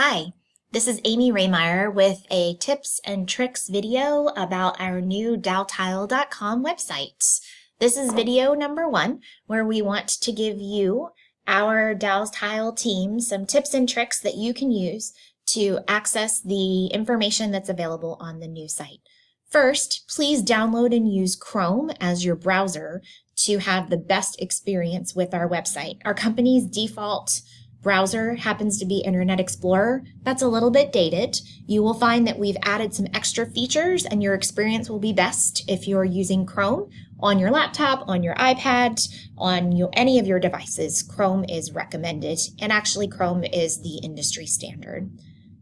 Hi, this is Amy Rehmeyer with a tips and tricks video about our new Daltile.com website. This is video number 1, where we want to give you, our Daltile team, some tips and tricks that you can use to access the information that's available on the new site. First, please download and use Chrome as your browser to have the best experience with our website. Our company's default browser happens to be Internet Explorer. That's a little bit dated. You will find that we've added some extra features and your experience will be best if you're using Chrome on your laptop, on your iPad, on any of your devices. Chrome is recommended, and actually Chrome is the industry standard.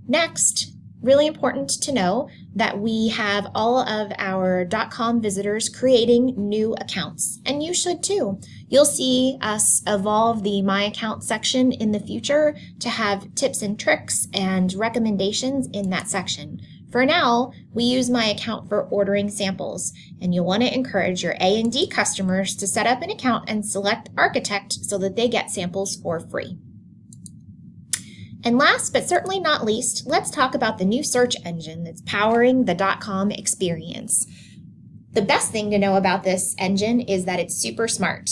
Next, really important to know that we have all of our .com visitors creating new accounts, and you should too. You'll see us evolve the My Account section in the future to have tips and tricks and recommendations in that section. For now, we use My Account for ordering samples, and you'll want to encourage your A&D customers to set up an account and select Architect so that they get samples for free. And last but certainly not least, let's talk about the new search engine that's powering the .com experience. The best thing to know about this engine is that it's super smart.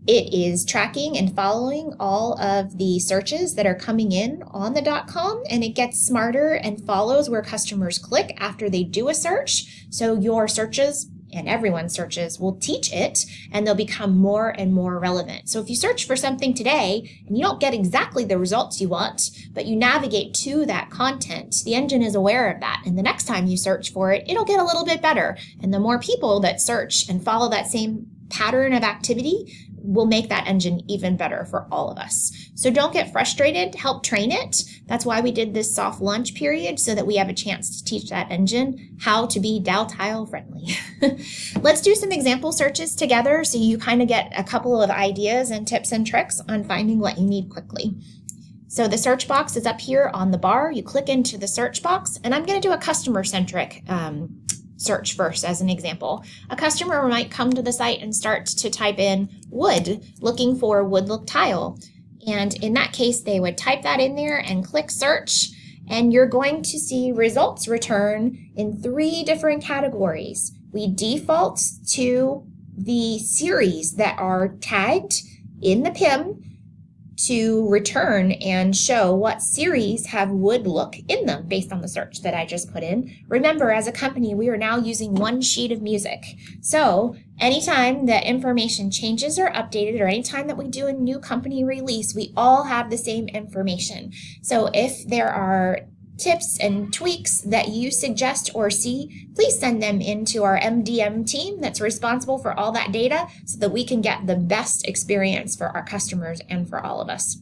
It is tracking and following all of the searches that are coming in on the .com, and it gets smarter and follows where customers click after they do a search. So your searches and everyone's searches will teach it, and they'll become more and more relevant. So if you search for something today and you don't get exactly the results you want, but you navigate to that content, the engine is aware of that. And the next time you search for it, it'll get a little bit better. And the more people that search and follow that same pattern of activity will make that engine even better for all of us. So don't get frustrated, help train it. That's why we did this soft launch period, so that we have a chance to teach that engine how to be Dal-Tile friendly. Let's do some example searches together so you kind of get a couple of ideas and tips and tricks on finding what you need quickly. So the search box is up here on the bar. You click into the search box, and I'm going to do a customer-centric search first as an example. A customer might come to the site and start to type in wood, looking for wood look tile. And in that case, they would type that in there and click search, and you're going to see results return in 3 different categories. We default to the series that are tagged in the PIM to return and show what series have wood look in them based on the search that I just put in. Remember, as a company, we are now using one sheet of music. So anytime that information changes or updated, or anytime that we do a new company release, we all have the same information. So if there are tips and tweaks that you suggest or see, please send them into our MDM team that's responsible for all that data, so that we can get the best experience for our customers and for all of us.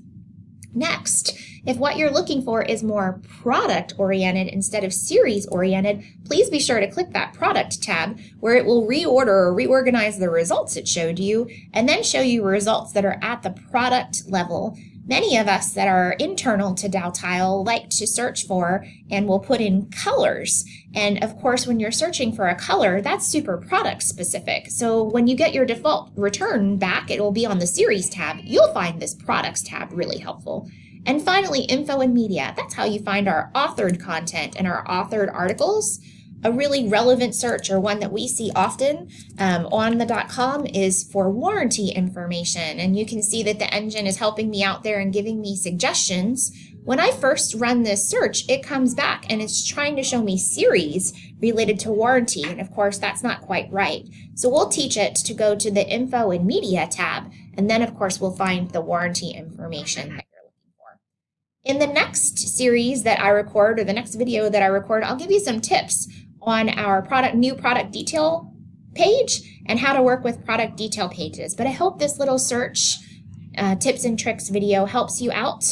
Next, if what you're looking for is more product-oriented instead of series-oriented, please be sure to click that Product tab, where it will reorder or reorganize the results it showed you, and then show you results that are at the product level. Many of us that are internal to Daltile like to search for and will put in colors. And of course, when you're searching for a color, that's super product specific. So when you get your default return back, it will be on the series tab. You'll find this products tab really helpful. And finally, info and media. That's how you find our authored content and our authored articles. A really relevant search, or one that we see often on the .com, is for warranty information. And you can see that the engine is helping me out there and giving me suggestions. When I first run this search, it comes back and it's trying to show me series related to warranty. And of course, that's not quite right. So we'll teach it to go to the info and media tab. And then of course, we'll find the warranty information that you're looking for. In the next series that I record, or the next video that I record, I'll give you some tips on our new product detail page and how to work with product detail pages. But I hope this little search tips and tricks video helps you out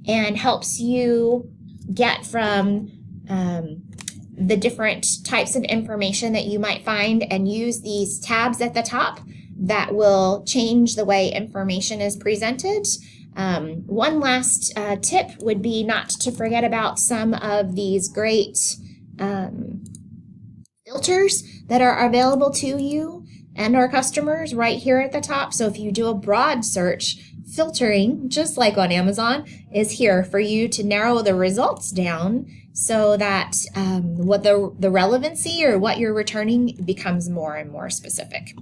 and helps you get from the different types of information that you might find, and use these tabs at the top that will change the way information is presented. One last tip would be not to forget about some of these great filters that are available to you and our customers right here at the top. So if you do a broad search Filtering, just like on Amazon, is here for you to narrow the results down so that what the relevancy or what you're returning becomes more and more specific.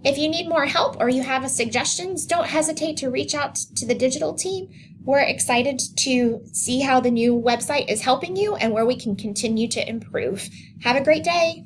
If you need more help or you have suggestions, don't hesitate to reach out to the digital team. We're excited to see how the new website is helping you and where we can continue to improve. Have a great day.